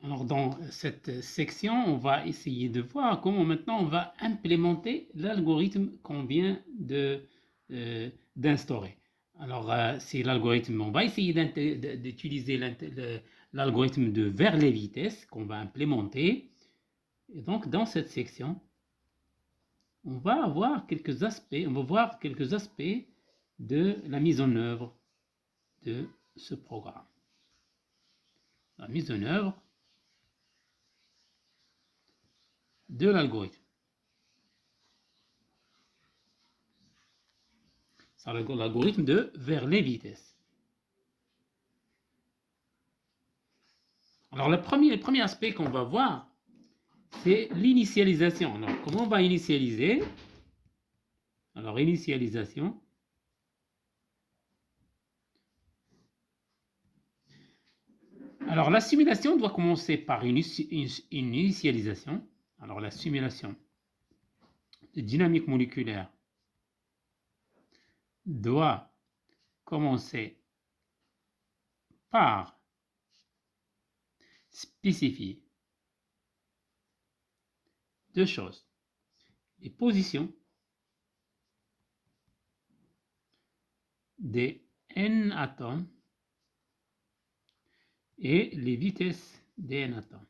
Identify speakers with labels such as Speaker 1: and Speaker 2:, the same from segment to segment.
Speaker 1: Alors, dans cette section, on va essayer de voir comment maintenant on va implémenter l'algorithme qu'on vient d'instaurer. Alors, c'est l'algorithme, on va essayer d'utiliser l'algorithme de vers les vitesses qu'on va implémenter. Et donc, dans cette section, on va voir quelques aspects, on va voir quelques aspects de la mise en œuvre de ce programme. La mise en œuvre de l'algorithme. C'est l'algorithme de vers les vitesses. Alors, le premier aspect qu'on va voir, c'est l'initialisation. Alors, comment on va initialiser? Alors, initialisation. Alors, la simulation doit commencer par une initialisation. Alors, la simulation de dynamique moléculaire doit commencer par spécifier deux choses. Les positions des n atomes et les vitesses des n atomes.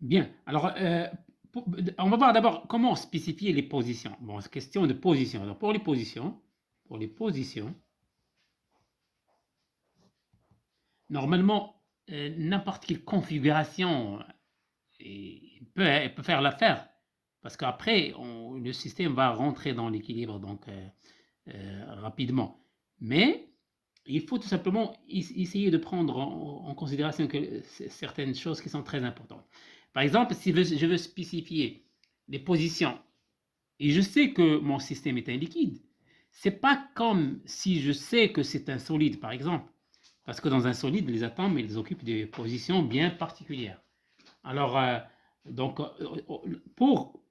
Speaker 1: Bien, alors on va voir d'abord comment spécifier les positions. Bon, c'est question de position. Alors pour les positions, normalement, n'importe quelle configuration peut faire l'affaire, parce qu'après, le système va rentrer dans l'équilibre donc rapidement. Mais il faut tout simplement essayer de prendre en considération certaines choses qui sont très importantes. Par exemple, si je veux spécifier les positions et je sais que mon système est un liquide, c'est pas comme si je sais que c'est un solide, par exemple, parce que dans un solide, les atomes ils occupent des positions bien particulières. Alors, donc, pour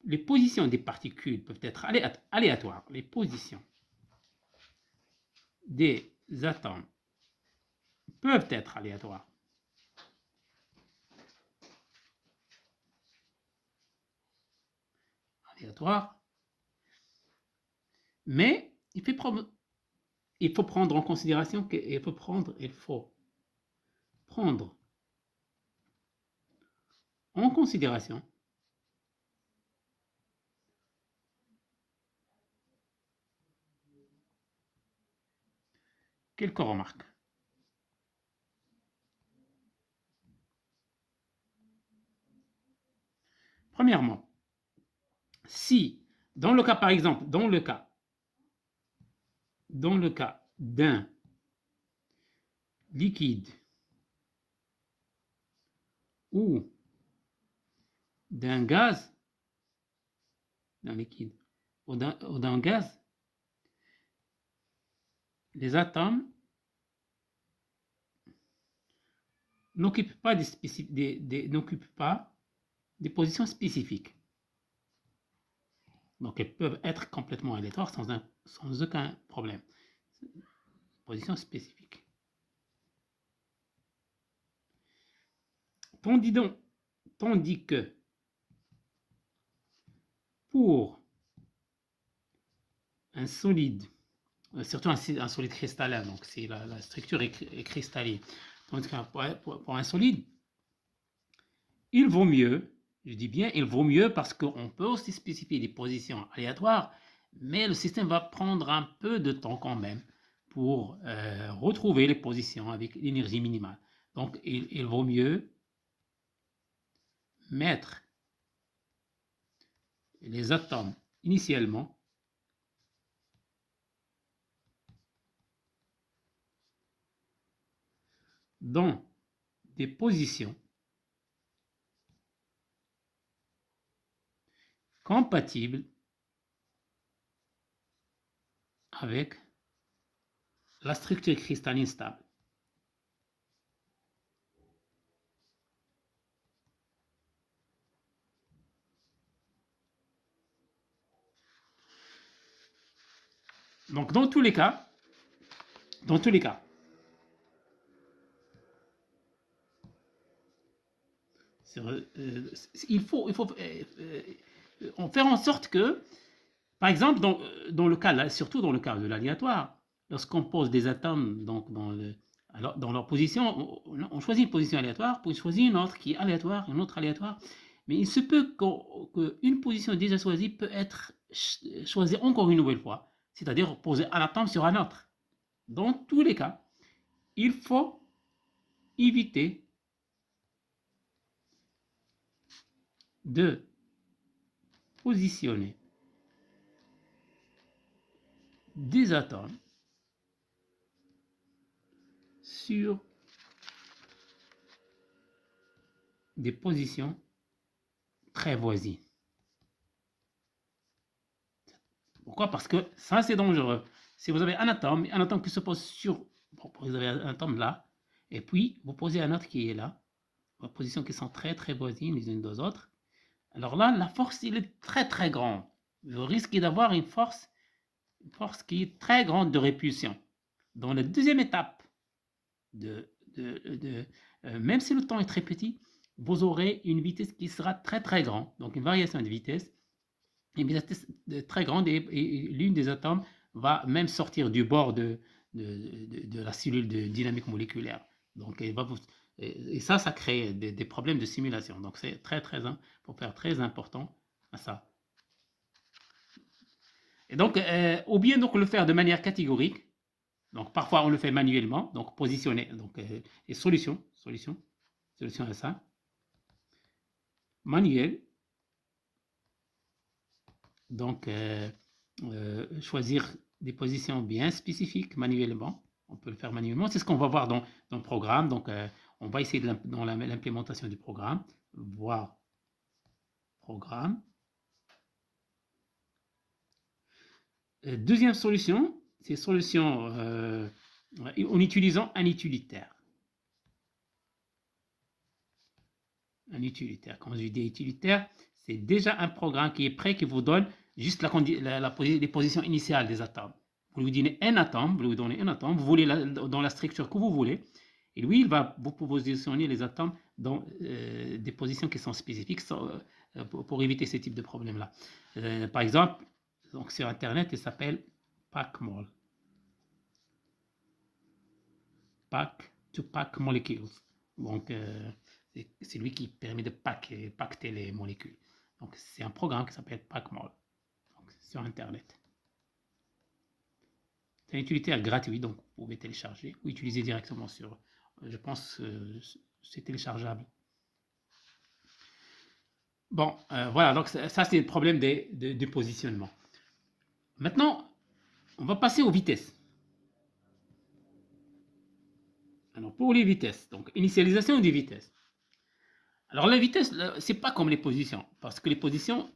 Speaker 1: les positions des particules peuvent être aléatoires. Les positions des atomes peuvent être aléatoires. Mais il faut prendre en considération qu'il faut prendre en considération quelques remarques. Premièrement, si, dans le cas, par exemple, dans le cas d'un liquide ou d'un gaz, d'un liquide ou d'un gaz, les atomes n'occupent pas des positions spécifiques. Donc, elles peuvent être complètement aléatoires sans aucun problème. Position spécifique. Tandis que pour un solide, surtout un solide cristallin, donc c'est la structure est cristalline. Donc, pour un solide, il vaut mieux, je dis bien il vaut mieux parce qu'on peut aussi spécifier des positions aléatoires, mais le système va prendre un peu de temps quand même pour retrouver les positions avec l'énergie minimale. Donc, il vaut mieux mettre les atomes initialement dans des positions compatibles avec la structure cristalline stable. Donc, dans tous les cas, il faut faire en sorte que, par exemple, dans le cas, là, surtout dans le cas de l'aléatoire, lorsqu'on pose des atomes donc, alors, dans leur position, on choisit une position aléatoire, puis on choisit une autre qui est aléatoire, une autre aléatoire, mais il se peut qu'une position déjà choisie peut être choisie encore une nouvelle fois, c'est-à-dire poser un atome sur un autre. Dans tous les cas, il faut éviter de positionner des atomes sur des positions très voisines. Pourquoi? Parce que ça, c'est dangereux. Si vous avez un atome qui se pose sur... Bon, vous avez un atome là, et puis vous posez un autre qui est là, en positions qui sont très très voisines les unes aux autres. Alors là, la force, il est très très grande. Vous risquez d'avoir une force qui est très grande de répulsion. Dans la deuxième étape, même si le temps est très petit, vous aurez une vitesse qui sera très très grande, donc une variation de vitesse, une vitesse très grande, et l'une des atomes va même sortir du bord de la cellule de dynamique moléculaire. Donc, et ça crée des problèmes de simulation. Donc, c'est très très, faut faire très important à ça. Et donc, ou bien donc le faire de manière catégorique. Donc, parfois on le fait manuellement, donc positionner. Donc, et solution à ça. Manuel. Donc, choisir des positions bien spécifiques manuellement. On peut le faire manuellement. C'est ce qu'on va voir dans le programme. Donc, on va essayer dans l'implémentation du programme, voir programme. Deuxième solution, c'est solution en utilisant un utilitaire. Un utilitaire. Quand je dis utilitaire, c'est déjà un programme qui est prêt, qui vous donne juste les positions initiales des atomes. Vous lui donnez un atome, vous voulez dans la structure que vous voulez, et lui, il va vous positionner les atomes dans des positions qui sont spécifiques pour éviter ce type de problème-là. Par exemple, donc sur Internet, il s'appelle PackMol. Pack to Pack Molecules. Donc, c'est lui qui permet de pacter les molécules. Donc, c'est un programme qui s'appelle PackMol, donc sur Internet. C'est un utilitaire gratuit, donc vous pouvez télécharger ou utiliser directement sur... Je pense que c'est téléchargeable. Bon, voilà, donc ça c'est le problème du positionnement. Maintenant, on va passer aux vitesses. Alors, pour les vitesses, donc initialisation des vitesses. Alors, la vitesse, c'est pas comme les positions, parce que les positions,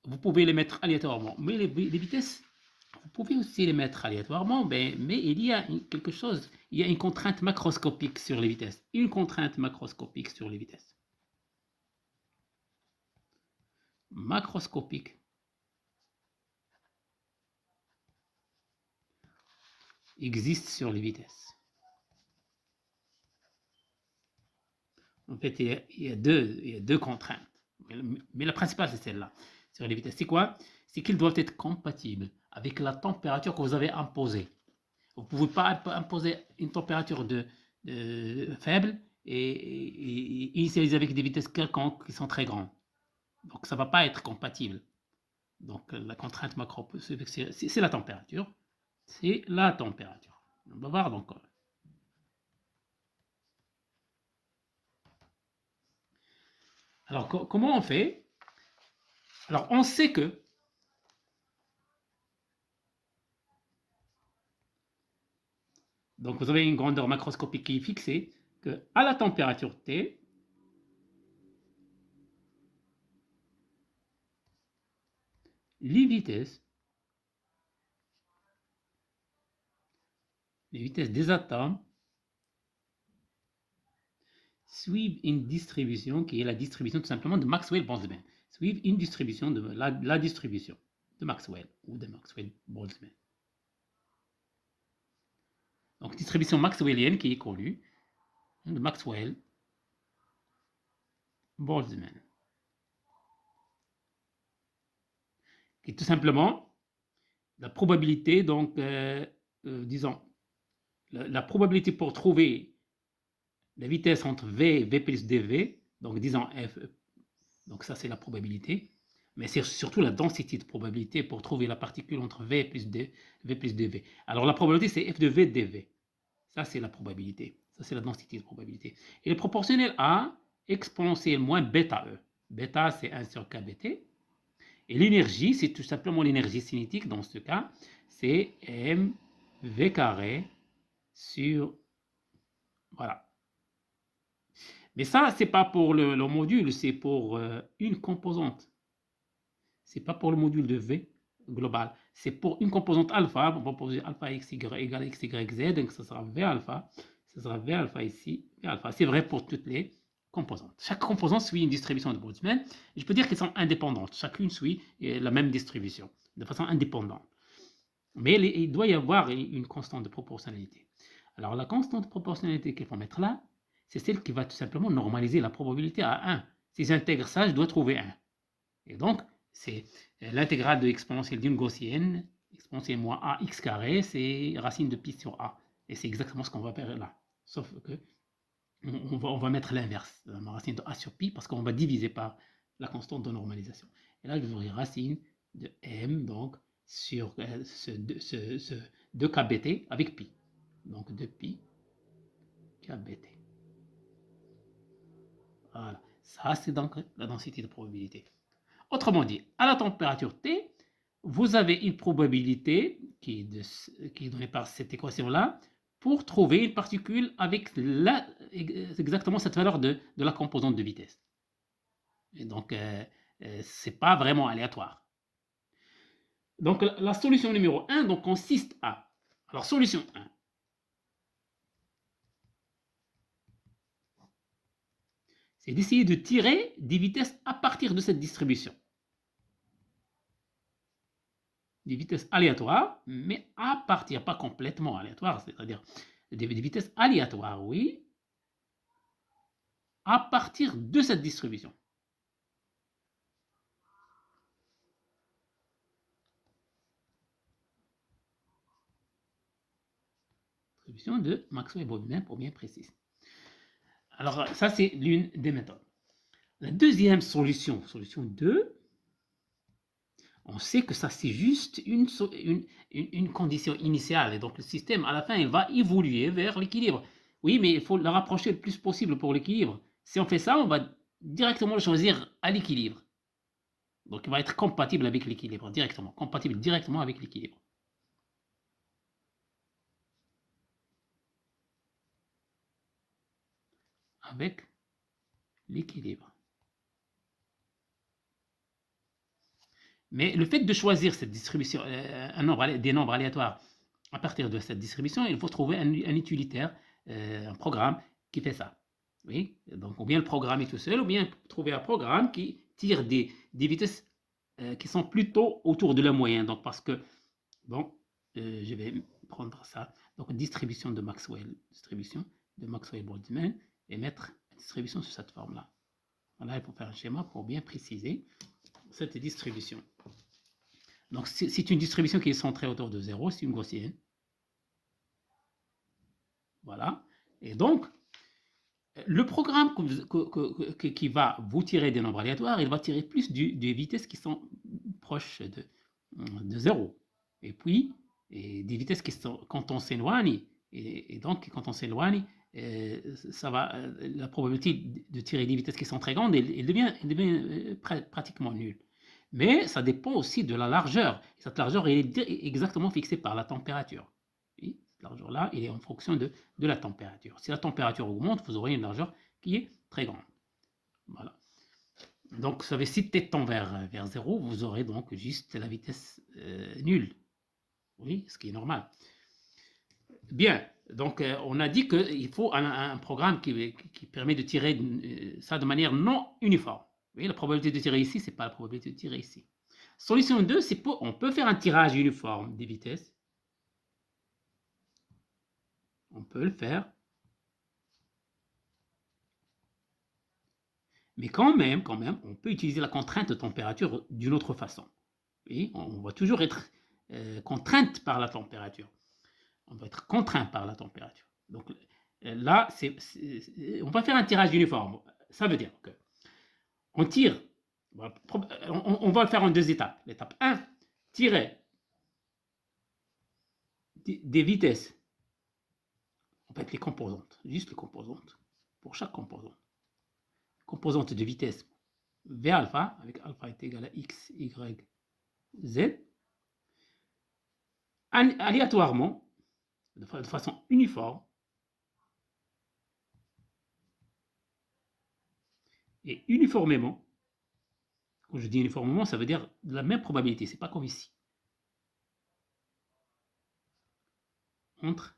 Speaker 1: vous pouvez les mettre aléatoirement, mais les vitesses, vous pouvez aussi les mettre aléatoirement, mais il y a quelque chose, il y a une contrainte macroscopique sur les vitesses. Une contrainte macroscopique sur les vitesses. Macroscopique. Existe sur les vitesses. En fait, il y a deux contraintes. Mais la principale, c'est celle-là. Sur les vitesses, c'est quoi? C'est qu'ils doivent être compatibles avec la température que vous avez imposée. Vous ne pouvez pas imposer une température faible et initialiser avec des vitesses quelconques qui sont très grandes. Donc, ça ne va pas être compatible. Donc, la contrainte macro, c'est la température. C'est la température. On va voir donc. Alors, comment on fait? Alors, on sait que donc vous avez une grandeur macroscopique qui est fixée, que à la température T, les vitesses des atomes suivent une distribution qui est la distribution tout simplement de Maxwell-Boltzmann. Suivent une distribution de la distribution de Maxwell ou de Maxwell-Boltzmann. Donc, distribution maxwellienne qui est connue, de Maxwell-Boltzmann, qui est tout simplement la probabilité, donc, disons, la probabilité pour trouver la vitesse entre v et v plus dv, donc disons f, donc ça c'est la probabilité, mais c'est surtout la densité de probabilité pour trouver la particule entre v plus dv. Alors la probabilité c'est f de v dv, ça c'est la probabilité, ça c'est la densité de probabilité. Et le proportionnel à exponentielle moins bêta e, bêta c'est 1 sur kbt, et l'énergie c'est tout simplement l'énergie cinétique dans ce cas, c'est mv carré sur, voilà. Mais ça, c'est pas pour le module, c'est pour une composante. C'est pas pour le module de V global. C'est pour une composante alpha. On va poser alpha x y égale x y z, donc ça sera V alpha. Ça sera V alpha ici, V alpha. C'est vrai pour toutes les composantes. Chaque composante suit une distribution de Boltzmann. Et je peux dire qu'elles sont indépendantes. Chacune suit la même distribution, de façon indépendante. Mais il doit y avoir une constante de proportionnalité. Alors la constante de proportionnalité qu'il faut mettre là, c'est celle qui va tout simplement normaliser la probabilité à 1. Si j'intègre ça, je dois trouver 1. Et donc, c'est l'intégrale de l'exponentielle d'une gaussienne, exponentielle moins a x carré, c'est racine de pi sur a. Et c'est exactement ce qu'on va faire là. Sauf que on va mettre l'inverse, la racine de a sur pi, parce qu'on va diviser par la constante de normalisation. Et là, je vais ouvrir racine de m, donc, sur ce 2kbt avec pi. Donc, 2pi kbt. Voilà. Ça, c'est donc la densité de probabilité. Autrement dit, à la température T, vous avez une probabilité qui est donnée par cette équation-là pour trouver une particule avec exactement cette valeur de la composante de vitesse. Et donc, ce n'est pas vraiment aléatoire. Donc, la solution numéro 1 donc, consiste à... Alors, solution 1. C'est d'essayer de tirer des vitesses à partir de cette distribution. Des vitesses aléatoires, mais à partir, pas complètement aléatoires, c'est-à-dire des vitesses aléatoires, oui, à partir de cette distribution. Distribution de Maxwell-Boltzmann pour bien préciser. Alors, ça, c'est l'une des méthodes. La deuxième solution, solution 2, on sait que ça, c'est juste une condition initiale. Et donc, le système, à la fin, il va évoluer vers l'équilibre. Oui, mais il faut le rapprocher le plus possible pour l'équilibre. Si on fait ça, on va directement le choisir à l'équilibre. Donc, il va être compatible avec l'équilibre, directement. Compatible directement avec l'équilibre. Avec l'équilibre. Mais le fait de choisir cette distribution, des nombres aléatoires à partir de cette distribution, il faut trouver un utilitaire, un programme qui fait ça. Oui, donc ou bien le programmer tout seul, ou bien trouver un programme qui tire des vitesses qui sont plutôt autour de la moyenne. Donc parce que, bon, je vais prendre ça. Donc distribution de Maxwell-Boltzmann, et mettre la distribution sous cette forme-là. Voilà, il faut faire un schéma pour bien préciser cette distribution. Donc, c'est une distribution qui est centrée autour de 0, c'est une gaussienne. Voilà. Et donc, le programme qui va vous tirer des nombres aléatoires, il va tirer plus des vitesses qui sont proches de 0. Et puis, des vitesses qui sont, quand on s'éloigne, et donc quand on s'éloigne, ça va, la probabilité de tirer des vitesses qui sont très grandes, elle devient pratiquement nulle. Mais ça dépend aussi de la largeur. Cette largeur est exactement fixée par la température. Oui, cette largeur-là, elle est en fonction de la température. Si la température augmente, vous aurez une largeur qui est très grande. Voilà. Donc, vous savez, si t tend vers 0, vous aurez donc juste la vitesse nulle. Oui, ce qui est normal. Bien, donc on a dit qu'il faut un programme qui permet de tirer ça de manière non uniforme. Vous voyez, la probabilité de tirer ici, ce n'est pas la probabilité de tirer ici. Solution 2, on peut faire un tirage uniforme des vitesses. On peut le faire. Mais quand même, on peut utiliser la contrainte de température d'une autre façon. Oui, on va toujours être contrainte par la température. On va être contraint par la température. Donc là, on va faire un tirage uniforme. Ça veut dire que on tire, on va le faire en 2 étapes. L'étape 1, tirer des vitesses, en fait les composantes, juste les composantes, pour chaque composante. Composante de vitesse V alpha, avec alpha est égal à x, y, z, aléatoirement, de façon uniforme, et uniformément. Quand je dis uniformément, ça veut dire de la même probabilité, c'est pas comme ici. Entre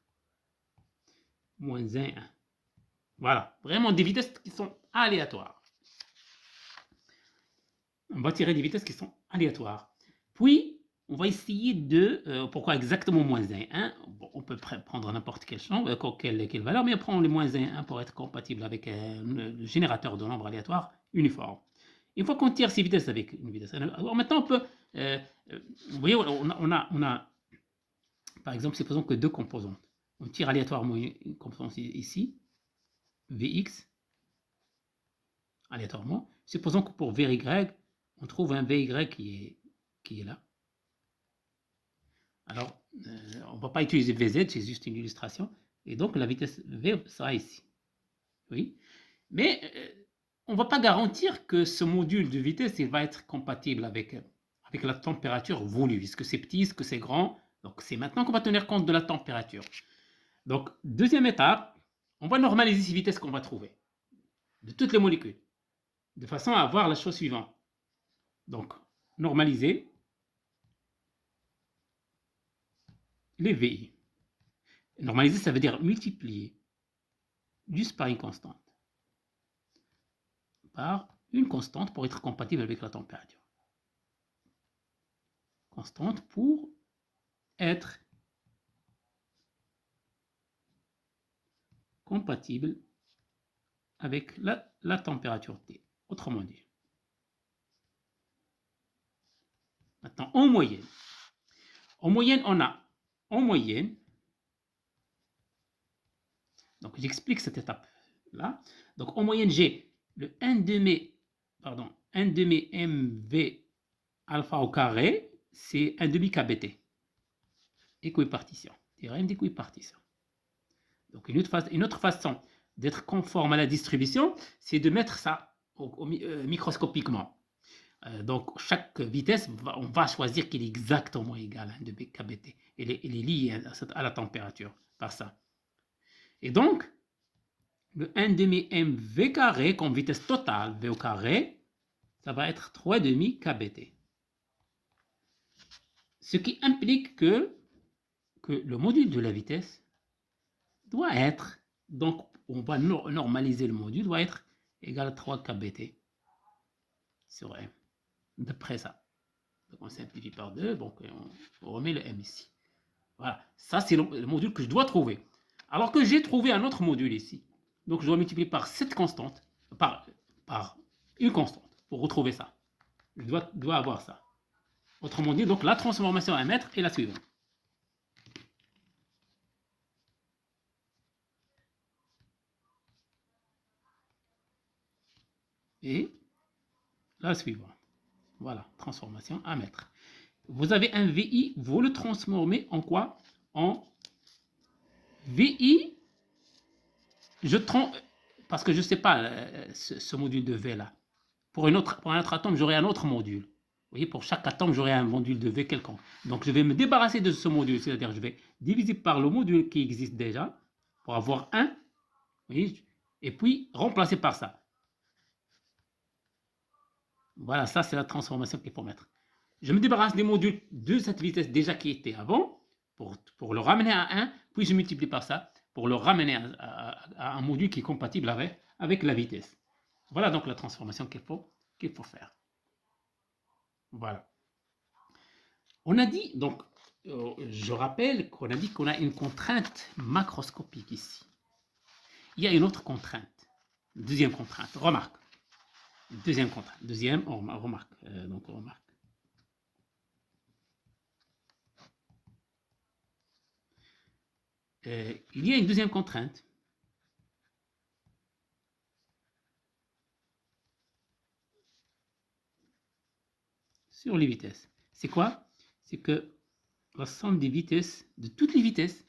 Speaker 1: moins 1 et 1. Voilà, vraiment des vitesses qui sont aléatoires. On va tirer des vitesses qui sont aléatoires. Puis, on va essayer de... pourquoi exactement moins 1 1 bon, on peut prendre n'importe quel champ, quelle valeur, mais on prend le moins 1 1 pour être compatible avec le générateur de nombres aléatoires uniforme. Une fois qu'on tire ces vitesses avec une vitesse... Alors maintenant, on peut... vous voyez, on a par exemple, supposons que 2 composantes. On tire aléatoirement une composante ici, Vx, aléatoirement. Supposons que pour Vy, on trouve un Vy qui est là. Alors, on ne va pas utiliser Vz, c'est juste une illustration. Et donc, la vitesse V sera ici. Oui. Mais on ne va pas garantir que ce module de vitesse il va être compatible avec la température voulue. Est-ce que c'est petit, est-ce que c'est grand? Donc, c'est maintenant qu'on va tenir compte de la température. Donc, deuxième étape, on va normaliser ces vitesses qu'on va trouver de toutes les molécules, de façon à avoir la chose suivante. Donc, normaliser les VI. Normaliser, ça veut dire multiplier juste par une constante. Par une constante pour être compatible avec la température. Constante pour être compatible avec la température T. Autrement dit. Maintenant, en moyenne. En moyenne, on a, en moyenne, donc j'explique cette étape-là. Donc en moyenne, j'ai le 1 demi mv alpha au carré, c'est 1 demi kbt. Équipartition. Théorème d'équipartition. Donc une autre façon d'être conforme à la distribution, c'est de mettre ça microscopiquement. Donc chaque vitesse, on va choisir qu'elle est exactement égale à 1 demi kbt. Elle est liée à la température par ça. Et donc, le 1 demi mv carré comme vitesse totale v au carré, ça va être 3 demi kbt. Ce qui implique que le module de la vitesse doit être, donc on va normaliser le module, doit être égal à 3 kbt sur m, d'après ça. Donc on simplifie par 2, donc on remet le m ici. Voilà, ça c'est le module que je dois trouver. Alors que j'ai trouvé un autre module ici. Donc je dois multiplier par cette constante, par une constante, pour retrouver ça. Je dois avoir ça. Autrement dit, donc la transformation à mettre est la suivante. Et la suivante. Voilà, transformation à mettre. Vous avez un VI, vous le transformez en quoi? En VI, parce que je ne sais pas ce module de V là. Pour un autre atome, j'aurai un autre module. Vous voyez, pour chaque atome, j'aurai un module de V quelconque. Donc, je vais me débarrasser de ce module, c'est-à-dire je vais diviser par le module qui existe déjà pour avoir 1, vous voyez, et puis remplacer par ça. Voilà, ça c'est la transformation qu'il faut mettre. Je me débarrasse des modules de cette vitesse déjà qui était avant pour le ramener à 1, puis je multiplie par ça pour le ramener à un module qui est compatible avec la vitesse. Voilà donc la transformation qu'il faut faire. Voilà. On a dit, donc, je rappelle qu'on a dit qu'on a une contrainte macroscopique ici. Il y a une autre contrainte, deuxième contrainte, remarque. Deuxième contrainte, deuxième remarque. Donc remarque. Il y a une deuxième contrainte. Sur les vitesses. C'est quoi? C'est que la somme des vitesses, de toutes les vitesses,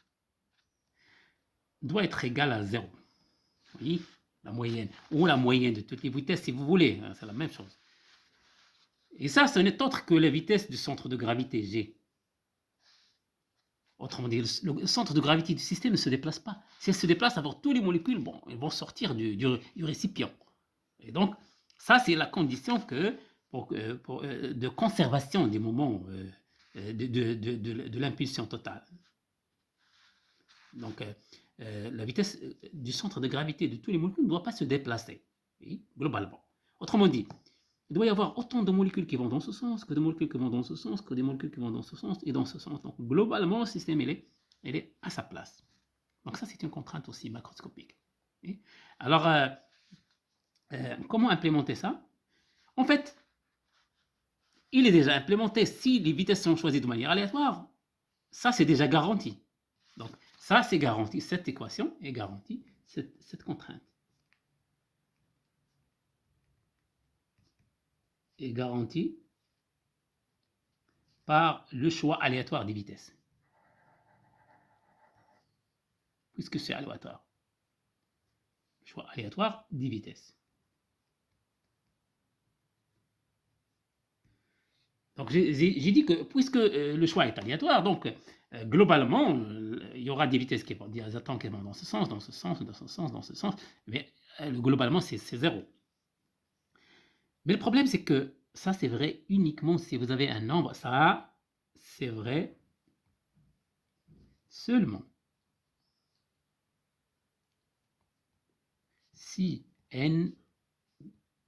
Speaker 1: doit être égale à 0. Vous voyez? La moyenne. Ou la moyenne de toutes les vitesses, si vous voulez. C'est la même chose. Et ça, ce n'est autre que la vitesse du centre de gravité, G. Autrement dit, le centre de gravité du système ne se déplace pas. Si elle se déplace, alors tous les molécules, bon, elles vont sortir du récipient. Et donc, ça, c'est la condition de conservation des moments de l'impulsion totale. Donc, la vitesse du centre de gravité de tous les molécules ne doit pas se déplacer, oui, globalement. Autrement dit, il doit y avoir autant de molécules qui vont dans ce sens, que de molécules qui vont dans ce sens, que des molécules qui vont dans ce sens et dans ce sens. Donc, globalement, le système, il est à sa place. Donc, ça, c'est une contrainte aussi macroscopique. Oui. Alors, comment implémenter ça? En fait, il est déjà implémenté si les vitesses sont choisies de manière aléatoire. Ça, c'est déjà garanti. Donc, ça, c'est garanti. Cette équation est garantie, cette contrainte est garantie par le choix aléatoire des vitesses. Puisque c'est aléatoire. Choix aléatoire des vitesses. Donc, j'ai dit que puisque le choix est aléatoire, donc globalement, il y aura des vitesses qui vont dire des attentes qui vont dans ce sens, dans ce sens, dans ce sens, dans ce sens, mais globalement, c'est 0. Mais le problème, c'est que ça, c'est vrai uniquement si vous avez un nombre. Ça, c'est vrai seulement si n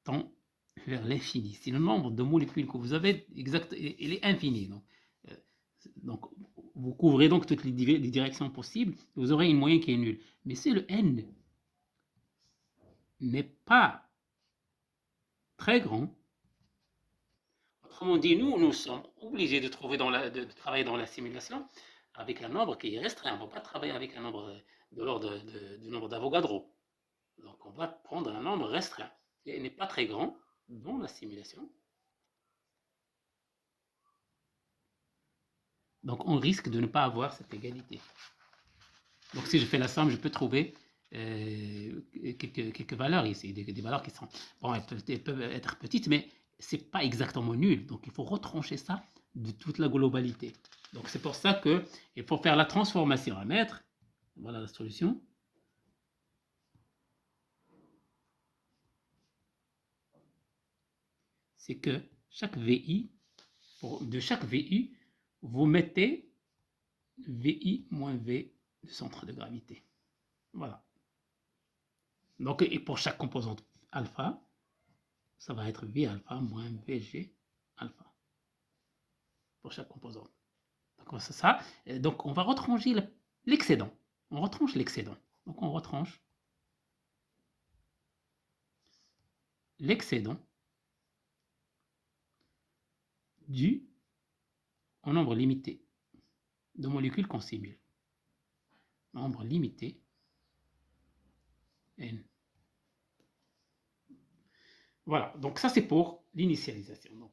Speaker 1: tend vers l'infini. Si le nombre de molécules que vous avez, exact, il est infini. Donc, vous couvrez donc toutes les directions possibles, vous aurez une moyenne qui est nulle. Mais si le n n'est pas très grand, autrement dit, nous sommes obligés de travailler dans la simulation avec un nombre qui est restreint. On ne va pas travailler avec un nombre de l'ordre du nombre d'Avogadro. Donc, on va prendre un nombre restreint. Et il n'est pas très grand dans la simulation. Donc, on risque de ne pas avoir cette égalité. Donc, si je fais la somme, je peux trouver quelques valeurs ici, des valeurs qui sont, bon, elles peuvent être petites, mais ce n'est pas exactement nul. Donc, il faut retrancher ça de toute la globalité. Donc, c'est pour ça qu'il faut faire la transformation à mètre. Voilà la solution. C'est que chaque VI, de chaque VI, vous mettez VI moins V du centre de gravité. Voilà. Donc, et pour chaque composante alpha, ça va être V alpha moins VG alpha. Pour chaque composante. Donc, c'est ça. Donc, on va retrancher l'excédent. On retranche l'excédent. Donc, on retranche l'excédent dû au nombre limité de molécules qu'on simule. Nombre limité n. Voilà, donc ça c'est pour l'initialisation. Donc